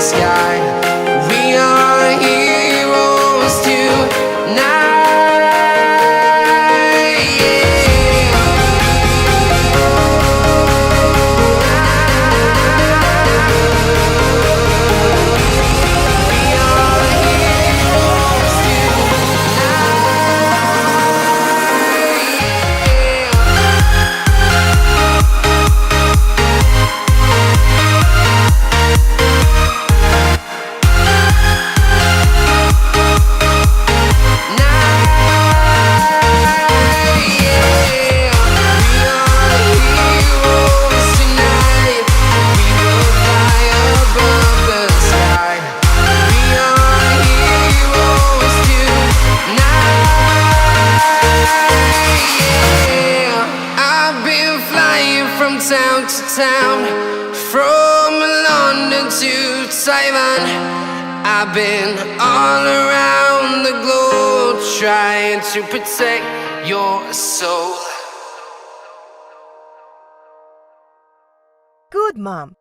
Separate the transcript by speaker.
Speaker 1: sky. We are heroes tonight. From town to town, from London to Taiwan, I've been all around the globe trying to protect your soul.
Speaker 2: Good, Mom.